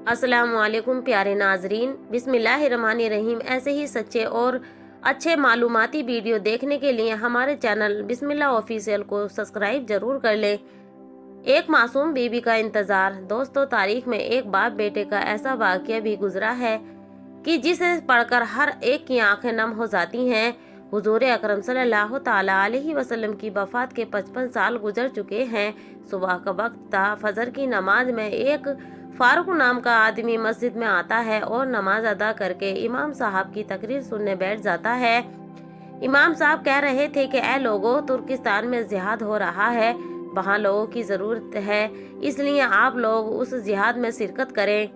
अस्सलाम वालेकुम प्यारे नाजरीन, बिस्मिल्लाहिर्रहमानिर्रहीम। ऐसे ही सच्चे और अच्छे मालूमाती वीडियो देखने के लिए हमारे चैनल बिस्मिल्लाह ऑफिशियल को सब्सक्राइब जरूर कर लें। एक मासूम बीबी का इंतज़ार। दोस्तों, तारीख में एक बाप बेटे का ऐसा वाक़या भी गुजरा है कि जिसे पढ़कर हर एक की आंखें नम हो जाती हैं। हुजूर अकरम सल्लल्लाहु ताला अलैहि वसल्लम की वफ़ात के 55 साल गुजर चुके हैं। सुबह का वक्त था। फजर की नमाज में एक फारूक नाम का आदमी मस्जिद में आता है और नमाज अदा करके इमाम साहब की तकरीर सुनने बैठ जाता है। इमाम साहब कह रहे थे कि ऐ लोगों, तुर्किस्तान में जिहाद हो रहा है, वहाँ लोगों की ज़रूरत है, इसलिए आप लोग उस जिहाद में शिरकत करें।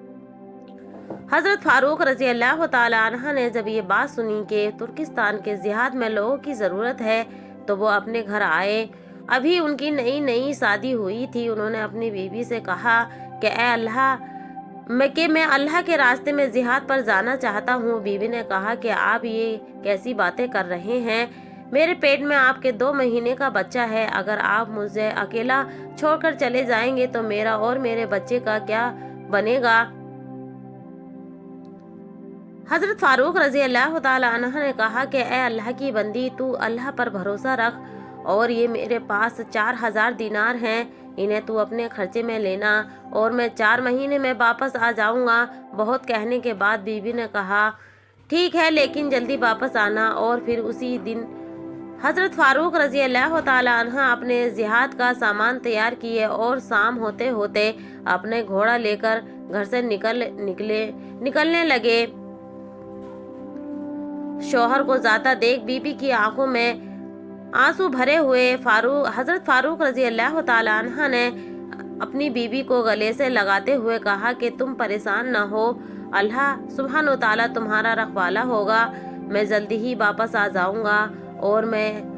हज़रत फारूक रज़ी अल्लाह ताला अन्हा ने जब ये बात सुनी कि तुर्किस्तान के जिहाद में लोगों की ज़रूरत है, तो वो अपने घर आए। अभी उनकी नई नई शादी हुई थी। उन्होंने अपनी बीवी से कहा कि मैं अल्लाह के रास्ते में जिहाद पर जाना चाहता हूँ। बीवी ने कहा कि आप ये कैसी बातें कर रहे हैं, मेरे पेट में आपके 2 महीने का बच्चा है। अगर आप मुझे अकेला छोड़कर चले जाएंगे तो मेरा और मेरे बच्चे का क्या बनेगा। हजरत फारूक रजी अल्लाह ताला अन्हा ने कहा कि ए अल्लाह की बंदी, तू अल्लाह पर भरोसा रख और ये मेरे पास 4000 दिनार हैं, इन्हें तू अपने खर्चे में लेना और मैं 4 महीने में वापस आ जाऊंगा। बहुत कहने के बाद बीवी ने कहा ठीक है, लेकिन जल्दी वापस आना। और फिर उसी दिन हजरत फारूक रजी अल्लाह ताला अन्हा अपने जिहाद का सामान तैयार किए और शाम होते होते अपने घोड़ा लेकर घर से निकलने लगे। शौहर को जाता देख बीबी की आंखों में आंसू भरे हुए हजरत फारूक रजी अल्लाह ताला अन्हा ने अपनी बीबी को गले से लगाते हुए कहा कि तुम परेशान न हो, अल्लाह सुब्हानो ताला तुम्हारा रखवाला होगा। मैं जल्दी ही वापस आ जाऊंगा और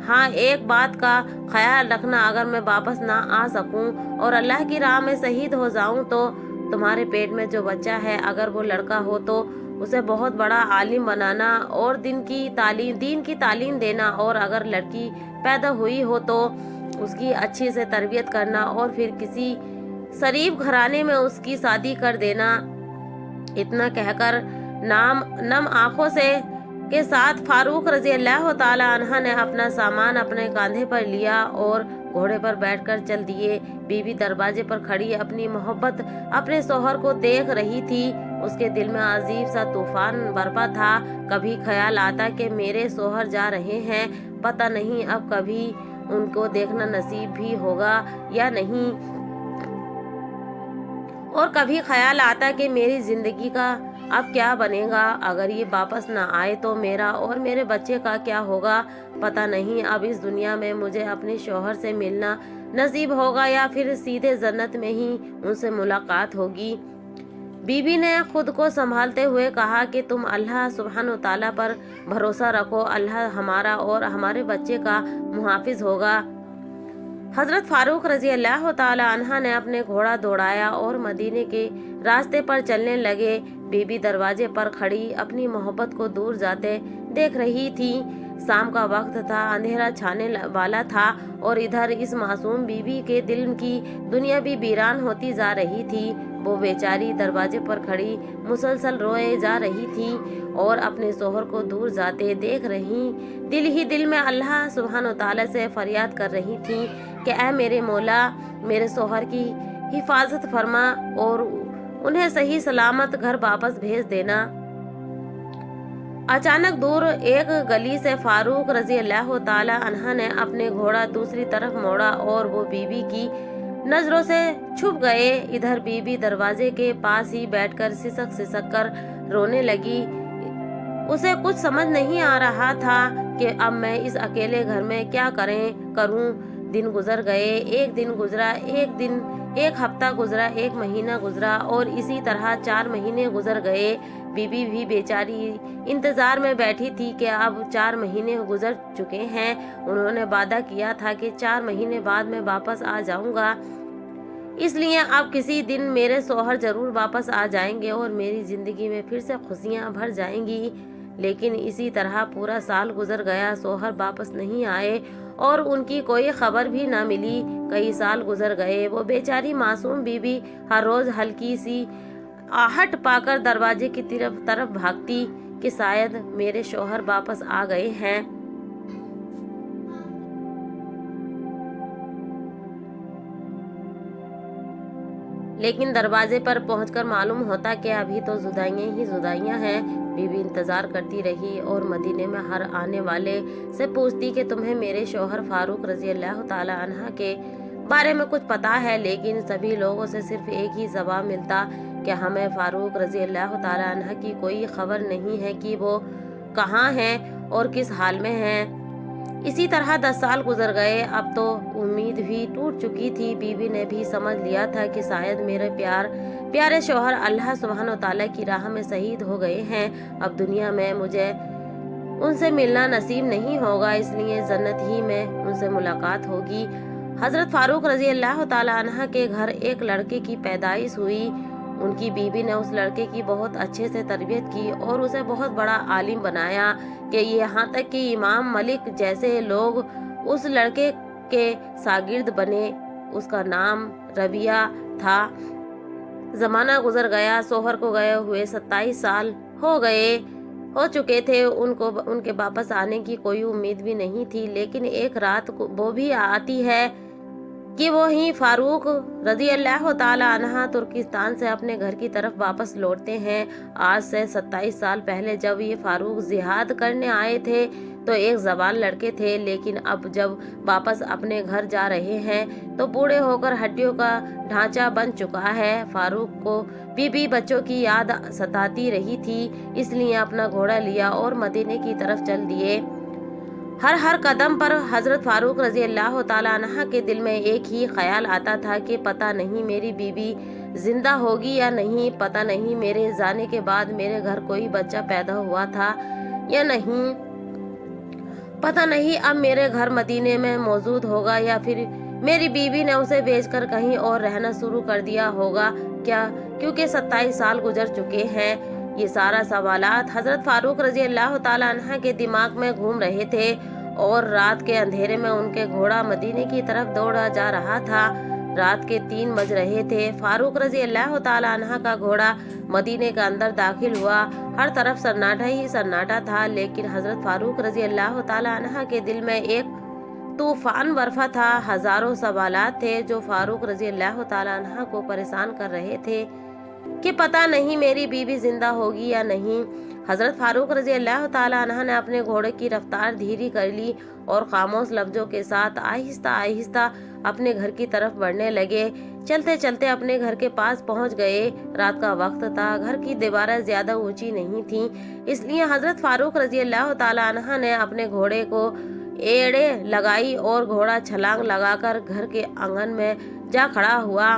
हाँ, एक बात का ख्याल रखना, अगर मैं वापस ना आ सकूं और अल्लाह की राह में शहीद हो जाऊं तो तुम्हारे पेट में जो बच्चा है, अगर वो लड़का हो तो उसे बहुत बड़ा आलिम बनाना और दीन की तालीम देना, और अगर लड़की पैदा हुई हो तो उसकी अच्छी से तरबियत करना और फिर किसी शरीफ घराने में उसकी शादी कर देना। इतना कहकर नम आंखों के साथ फारूक रजी अल्लाह ताला अन्हा ने अपना सामान अपने कांधे पर लिया और घोड़े पर बैठकर चल दिए। बीवी दरवाजे पर खड़ी अपनी मोहब्बत अपने शौहर को देख रही थी। उसके दिल में अजीब सा तूफान बरपा था। कभी ख्याल आता कि मेरे शौहर जा रहे हैं, पता नहीं अब कभी उनको देखना नसीब भी होगा या नहीं, और कभी ख्याल आता कि मेरी जिंदगी का अब क्या बनेगा। अगर ये वापस ना आए तो मेरा और मेरे बच्चे का क्या होगा। पता नहीं अब इस दुनिया में मुझे अपने शौहर से मिलना नसीब होगा या फिर सीधे जन्नत में ही उनसे मुलाकात होगी। बीबी ने खुद को संभालते हुए कहा कि तुम अल्लाह सुब्हानो ताला पर भरोसा रखो, अल्लाह हमारा और हमारे बच्चे का मुहाफिज होगा। हजरत फारूक रजी अल्लाह ताला अन्हा ने अपने घोड़ा दौड़ाया और मदीने के रास्ते पर चलने लगे। बीबी दरवाजे पर खड़ी अपनी मोहब्बत को दूर जाते देख रही थी। शाम का वक्त था, अंधेरा छाने वाला था और इधर इस मासूम बीबी के दिल की दुनिया भी वीरान होती जा रही थी। वो बेचारी दरवाजे पर खड़ी मुसलसल रोए जा रही थी और अपने शौहर को दूर जाते देख रही दिल ही दिल में अल्लाह सुब्हानो ताला से फरियाद कर रही थी कि ऐ मेरे मौला, मेरे शौहर की हिफाजत फरमा और उन्हें सही सलामत घर वापस भेज देना। अचानक दूर एक गली से फारूक रजी अल्लाह ताला अन्हा ने अपने घोड़ा दूसरी तरफ मोड़ा और वो बीबी की नजरों से छुप गए। इधर बीबी दरवाजे के पास ही बैठकर सिसक कर रोने लगी। उसे कुछ समझ नहीं आ रहा था कि अब मैं इस अकेले घर में क्या करूं। दिन गुजर गए, एक दिन गुजरा, एक हफ्ता गुजरा, 1 महीना गुजरा और इसी तरह 4 महीने गुजर गए। बीबी भी बेचारी इंतजार में बैठी थी कि अब 4 महीने गुजर चुके हैं। उन्होंने वादा किया था कि 4 महीने बाद मैं वापस आ जाऊंगा, इसलिए अब किसी दिन मेरे शौहर जरूर वापस आ जाएंगे और मेरी जिंदगी में फिर से खुशियां भर जाएंगी। लेकिन इसी तरह पूरा साल गुजर गया, शौहर वापस नहीं आए और उनकी कोई खबर भी ना मिली। कई साल गुजर गए। वो बेचारी मासूम बीबी हर रोज हल्की सी आहट पाकर दरवाजे की तरफ भागती कि शायद मेरे शौहर वापस आ गए हैं। लेकिन दरवाजे पर पहुंचकर मालूम होता कि अभी तो जुदाइयां ही जुदाइयां हैं। बीवी इंतजार करती रही और मदीने में हर आने वाले से पूछती कि तुम्हें मेरे शौहर फारूक रजी अल्लाह ताला अन्हा के बारे में कुछ पता है, लेकिन सभी लोगों से सिर्फ एक ही जवाब मिलता कि हमें फारूक रजी अल्लाह ताला अन्हा की कोई खबर नहीं है कि वो कहाँ हैं और किस हाल में हैं। इसी तरह 10 साल गुजर गए। अब तो उम्मीद भी टूट चुकी थी। बीवी ने भी समझ लिया था कि शायद मेरे प्यारे शौहर अल्लाह सुब्हानो तआला की राह में शहीद हो गए हैं। अब दुनिया में मुझे उनसे मिलना नसीब नहीं होगा, इसलिए जन्नत ही में उनसे मुलाकात होगी। हजरत फारूक रजी अल्लाह ताला अन्हा के घर एक लड़के की पैदाइश हुई। उनकी बीवी ने उस लड़के की बहुत अच्छे से तरबियत की और उसे बहुत बड़ा आलिम बनाया कि यहाँ तक कि इमाम मलिक जैसे लोग उस लड़के के शागिर्द बने। उसका नाम रबिया था। जमाना गुजर गया। शोहर को गए हुए 27 साल हो चुके थे। उनके वापस आने की कोई उम्मीद भी नहीं थी। लेकिन एक रात वो भी आती है कि वो ही फारूक रजी अल्लाह ताला अन्हा तुर्किस्तान से अपने घर की तरफ वापस लौटते हैं। आज से 27 साल पहले जब ये फारूक जिहाद करने आए थे तो एक जवान लड़के थे, लेकिन अब जब वापस अपने घर जा रहे हैं तो बूढ़े होकर हड्डियों का ढांचा बन चुका है। फारूक को बीबी बच्चों की याद सताती रही थी, इसलिए अपना घोड़ा लिया और मदीने की तरफ चल दिए। हर कदम पर हजरत फारूक रजी अल्लाह ताला अन्हा के दिल में एक ही ख्याल आता था कि पता नहीं मेरी बीबी जिंदा होगी या नहीं, पता नहीं मेरे जाने के बाद मेरे घर कोई बच्चा पैदा हुआ था या नहीं, पता नहीं अब मेरे घर मदीने में मौजूद होगा या फिर मेरी बीवी ने उसे बेचकर कहीं और रहना शुरू कर दिया होगा क्या, क्योंकि 27 साल गुजर चुके हैं। ये सारा सवालात हजरत फारूक रजी अल्लाह ताला अन्हा के दिमाग में घूम रहे थे और रात के अंधेरे में उनके घोड़ा मदीने की तरफ दौड़ा जा रहा था। रात के 3 बज रहे थे। फारूक रजी अल्लाह ताला अन्हा का घोड़ा मदीने के अंदर दाखिल हुआ। हर तरफ सन्नाटा ही सन्नाटा था, लेकिन हजरत फारूक रजी अल्लाह ताला अन्हा के दिल में एक तूफान बरफा था। हजारों सवालात थे जो फारूक रजी अल्लाह ताला अन्हा को परेशान कर रहे थे कि पता नहीं मेरी बीवी जिंदा होगी या नहीं। हजरत फारूक रजी अल्लाह ताला अन्हा ने अपने घोड़े की रफ्तार धीरी कर ली और खामोश लफ्जों के साथ आहिस्ता आहिस्ता अपने घर की तरफ बढ़ने लगे। चलते चलते अपने घर के पास पहुंच गए। रात का वक्त था। घर की दीवारें ज्यादा ऊंची नहीं थीं, इसलिए हजरत फारूक रजी अल्लाह ताला अन्हा ने अपने घोड़े को एड़े लगाई और घोड़ा छलांग लगाकर घर के आंगन में जा खड़ा हुआ।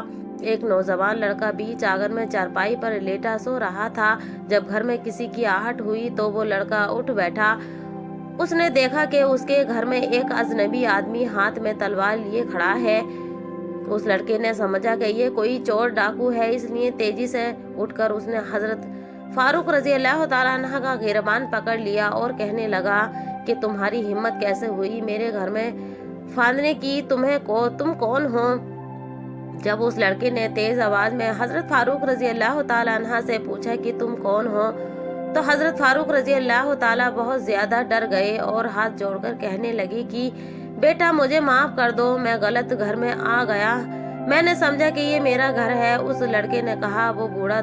एक नौजवान लड़का बीच आंगन में चारपाई पर लेटा सो रहा था। जब घर में किसी की आहट हुई तो वो लड़का उठ बैठा। उसने देखा कि उसके घर में एक अजनबी आदमी हाथ में तलवार लिए खड़ा है। उस लड़के ने समझा कि ये कोई चोर डाकू है, इसलिए तेजी से उठकर उसने हजरत फारूक रजी अल्लाह ताला अन्हा का गिरबान पकड़ लिया और कहने लगा कि तुम्हारी हिम्मत कैसे हुई मेरे घर में फांदने की, तुम कौन हो। जब उस लड़के ने तेज आवाज में हजरत फारूक रजी अल्लाह ताला अन्हा से पूछा कि तुम कौन हो, तो हजरत फारूक रजी अल्लाह ताला बहुत ज्यादा डर गए और हाथ जोड़कर कहने लगे कि बेटा मुझे माफ कर दो, मैं गलत घर में आ गया, मैंने समझा कि ये मेरा घर है। उस लड़के ने कहा वो बूढ़ा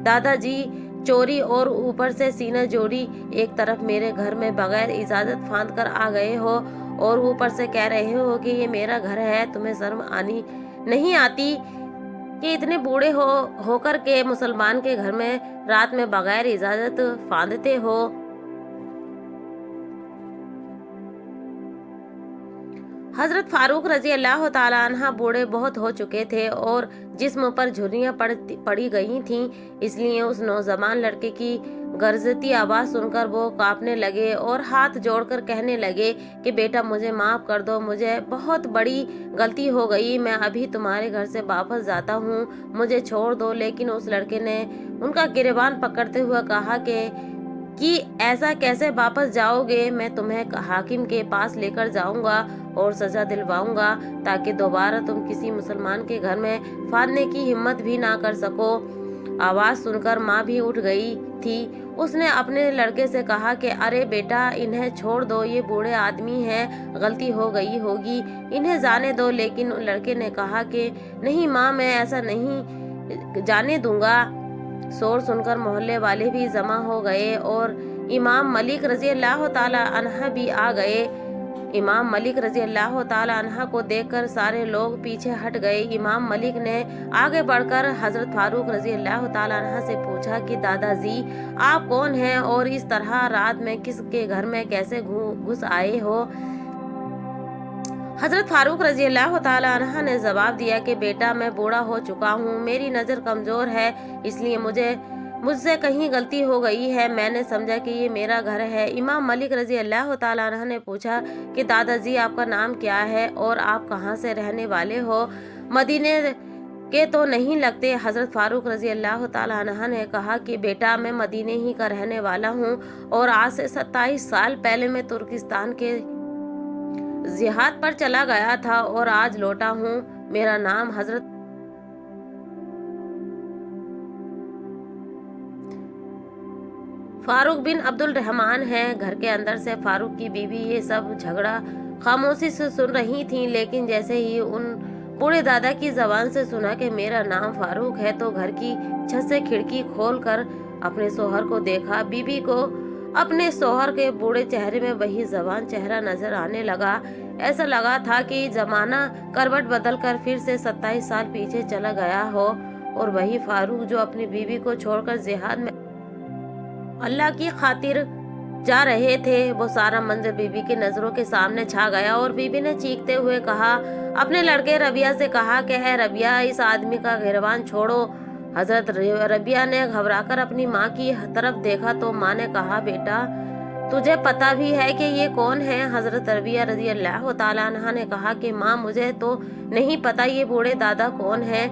दादाजी चोरी और ऊपर से सीना जोड़ी एक तरफ मेरे घर में बगैर इजाजत फांद कर आ गए हो और ऊपर से कह रहे हो कि ये मेरा घर है। तुम्हें शर्म आनी नहीं आती कि इतने बूढ़े होकर के मुसलमान के घर में रात में बगैर इजाजत फांदते हो। हजरत फारूक रजी अल्लाह ताला अन्हा बूढ़े बहुत हो चुके थे और जिस्म पर झुर्रियां पड़ी गई थीं, इसलिए उस नौजवान लड़के की गरजती आवाज सुनकर वो कांपने लगे और हाथ जोड़कर कहने लगे कि बेटा मुझे माफ कर दो, मुझे बहुत बड़ी गलती हो गई, मैं अभी तुम्हारे घर से वापस जाता हूँ, मुझे छोड़ दो। लेकिन उस लड़के ने उनका गिरबान पकड़ते हुए कहा कि ऐसा कैसे वापस जाओगे, मैं तुम्हें हाकिम के पास लेकर जाऊंगा और सजा दिलवाऊंगा ताकि दोबारा तुम किसी मुसलमान के घर में फांदने की हिम्मत भी ना कर सको। आवाज़ सुनकर माँ भी उठ गई थी। उसने अपने लड़के से कहा कि अरे बेटा, इन्हें छोड़ दो, ये बूढ़े आदमी हैं, गलती हो गई होगी, इन्हें जाने दो। लेकिन लड़के ने कहा कि नहीं माँ, मैं ऐसा नहीं जाने दूंगा। शोर सुनकर मोहल्ले वाले भी जमा हो गए और इमाम मलिक रजी अल्लाह ताला अन्हा भी आ गए। इमाम मलिक रजी अल्लाह ताला अन्हा को देखकर सारे लोग पीछे हट गए। इमाम मलिक ने आगे बढ़कर हजरत फारूक रजी अल्लाह ताला अन्हा से पूछा कि दादाजी, आप कौन हैं और इस तरह रात में किसके घर में कैसे घुस आए हो? हजरत फारूक रजी अल्लाह ताला अन्हा ने जवाब दिया कि बेटा, मैं बूढ़ा हो चुका हूँ, मेरी नज़र कमज़ोर है, इसलिए मुझसे कहीं गलती हो गई है। मैंने समझा कि ये मेरा घर है। इमाम मलिक रजी अल्लाह ताला अन्हा ने पूछा कि दादाजी, आपका नाम क्या है और आप कहाँ से रहने वाले हो? मदीने के तो नहीं लगते। हजरत फारूक रजी अल्लाह ताला अन्हा ने कहा कि बेटा, मैं मदीने ही का रहने वाला हूँ और आज से 27 साल पहले मैं तुर्किस्तान के जिहाद पर चला गया था और आज लौटा हूँ। मेरा नाम हजरत फारूक बिन अब्दुल रहमान है। घर के अंदर से फारूक की बीवी ये सब झगड़ा खामोशी से सुन रही थी, लेकिन जैसे ही उन बूढ़े दादा की जबान से सुना कि मेरा नाम फारूक है, तो घर की छत से खिड़की खोलकर अपने शोहर को देखा। बीबी को अपने शोहर के बूढ़े चेहरे में वही जवान चेहरा नजर आने लगा। ऐसा लगा था कि जमाना करवट बदल कर फिर से 27 साल पीछे चला गया हो और वही फारूक जो अपनी बीवी को छोड़कर जिहाद में अल्लाह की खातिर जा रहे थे, वो सारा मंजर बीबी की नजरों के सामने छा गया और बीबी ने चीखते हुए कहा, अपने लड़के रबिया से कहा कि है रबिया, इस आदमी का गिरबान छोड़ो। हजरत रबिया ने घबराकर अपनी माँ की तरफ देखा तो माँ ने कहा, बेटा, तुझे पता भी है कि ये कौन है? हजरत रबिया रजी अल्लाह ताला अन्हा ने कहा कि माँ, मुझे तो नहीं पता ये बूढ़े दादा कौन है।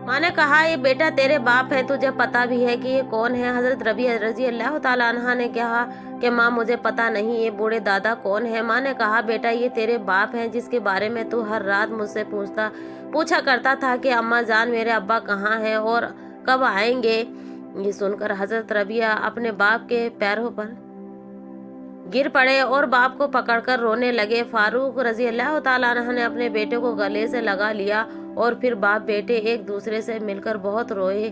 माँ ने कहा, ये बेटा तेरे बाप है, तुझे पता भी है कि ये कौन है? हजरत रबिया रजी अल्लाह ताला अन्हा ने कहा कि माँ, मुझे पता नहीं ये बूढ़े दादा कौन है। माँ ने कहा, बेटा, ये तेरे बाप हैं जिसके बारे में तू हर रात मुझसे पूछा करता था कि अम्मा जान, मेरे अब्बा कहाँ हैं और कब आएंगे। ये सुनकर हजरत रबिया अपने बाप के पैरों पर गिर पड़े और बाप को पकड़कर रोने लगे। फारूक रजी अल्लाह ताला अन्हा ने अपने बेटे को गले से लगा लिया और फिर बाप बेटे एक दूसरे से मिलकर बहुत रोए।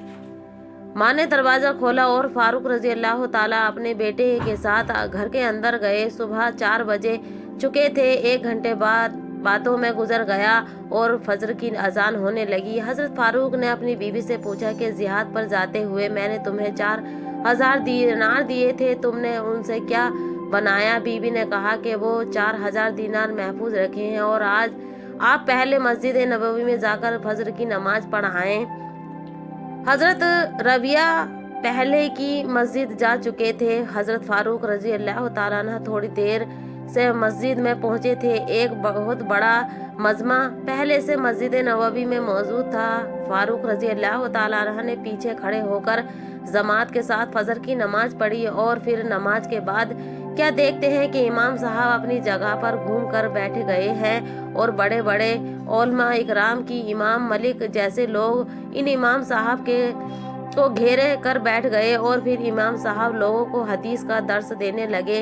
माँ ने दरवाज़ा खोला और फारूक रजी अल्लाह ताला अपने बेटे के साथ घर के अंदर गए। सुबह 4 बजे चुके थे। 1 घंटे बाद बातों में गुजर गया और फजर की अजान होने लगी। हजरत फारूक ने अपनी बीवी से पूछा कि जिहाद पर जाते हुए मैंने तुम्हें 4000 दीनार दिए थे, तुमने उनसे क्या बनाया? बीबी ने कहा कि वो 4000 दीनार महफूज रखे हैं और आज आप पहले मस्जिद नबवी में जाकर फजर की नमाज पढ़ाएं। हजरत रबिया पहले की मस्जिद जा चुके थे। हजरत फारूक रजी अल्लाह ताला अन्हा थोड़ी देर से मस्जिद में पहुंचे थे। एक बहुत बड़ा मजमा पहले से मस्जिद नबवी में मौजूद था। फारूक रजी अल्लाह ताला अन्हा ने पीछे खड़े होकर जमात के साथ फजर की नमाज पढ़ी और फिर नमाज के बाद क्या देखते हैं कि इमाम साहब अपनी जगह पर घूम कर बैठ गए हैं और बड़े बड़े उलमा इकराम की इमाम मलिक जैसे लोग इन इमाम साहब को घेरे कर बैठ गए और फिर इमाम साहब लोगों को हदीस का दर्स देने लगे।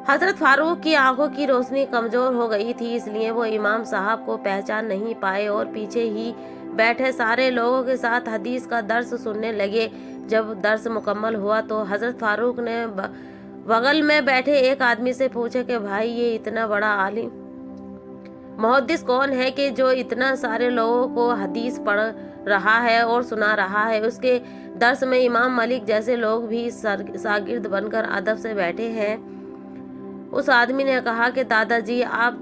हजरत फारूक की आंखों की रोशनी कमजोर हो गई थी, इसलिए वो इमाम साहब को पहचान नहीं पाए और पीछे ही बैठे सारे लोगों के साथ हदीस का दर्स सुनने लगे। जब दर्स मुकम्मल हुआ तो हजरत फारूक ने बगल में बैठे एक आदमी से पूछा कि भाई, ये इतना बड़ा आलिम मुहद्दिस कौन है कि जो इतना सारे लोगों को हदीस पढ़ रहा है और सुना रहा है? उसके दर्स में इमाम मलिक जैसे लोग भी शागिर्द बनकर अदब से बैठे हैं। उस आदमी ने कहा कि दादाजी, आप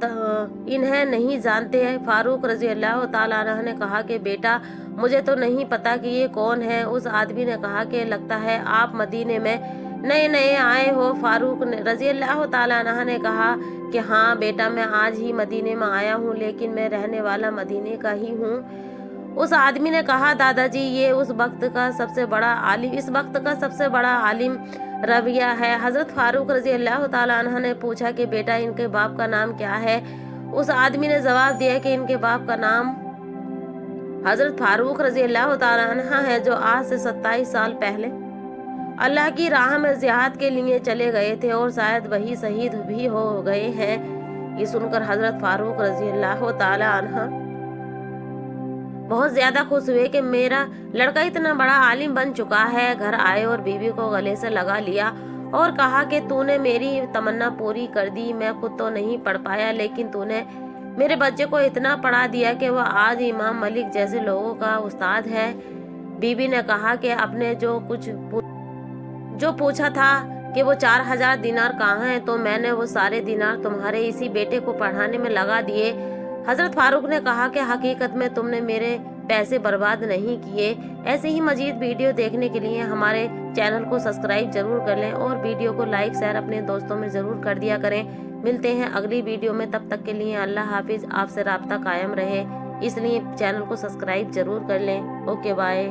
इन्हें नहीं जानते हैं? फारूक रजी अल्लाह ताला अन्हा ने कहा कि बेटा, मुझे तो नहीं पता कि ये कौन है। उस आदमी ने कहा कि लगता है आप मदीने में नए नए आए हो। फारूक रजी अल्लाह ताला अन्हा ने कहा कि हाँ बेटा, मैं आज ही मदीने में आया हूँ, लेकिन मैं रहने वाला मदीने का ही हूँ। उस आदमी ने कहा, दादाजी, ये इस वक्त का सबसे बड़ा आलिम रबिया है। हजरत फारूक रजी अल्लाह ताला अन्हा ने पूछा कि बेटा, इनके बाप का नाम क्या है? उस आदमी ने जवाब दिया कि इनके बाप का नाम हजरत फारूक रजी अल्लाह तआला अन्हा है, जो आज से 27 साल पहले अल्लाह की राह में जिहाद के लिए चले गए थे और शायद वही शहीद भी हो गए हैं। ये सुनकर हजरत फारूक रजी अल्लाह तआला अन्हा बहुत ज्यादा खुश हुए कि मेरा लड़का इतना बड़ा आलिम बन चुका है। घर आए और बीवी को गले से लगा लिया और कहा कि तूने मेरी तमन्ना पूरी कर दी। मैं खुद तो नहीं पढ़ पाया, लेकिन तूने मेरे बच्चे को इतना पढ़ा दिया कि वह आज इमाम मलिक जैसे लोगों का उस्ताद है। बीबी ने कहा कि आपने जो पूछा था कि वो 4000 दिनार कहाँ हैं, तो मैंने वो सारे दिनार तुम्हारे इसी बेटे को पढ़ाने में लगा दिए। हजरत फारूक ने कहा कि हकीकत में तुमने मेरे पैसे बर्बाद नहीं किए। ऐसे ही मजीद वीडियो देखने के लिए हमारे चैनल को सब्सक्राइब जरूर कर लें और वीडियो को लाइक शेयर अपने दोस्तों में ज़रूर कर दिया करें। मिलते हैं अगली वीडियो में, तब तक के लिए अल्लाह हाफिज़। आपसे राब्ता कायम रहे, इसलिए चैनल को सब्सक्राइब जरूर कर लें। Okay bye.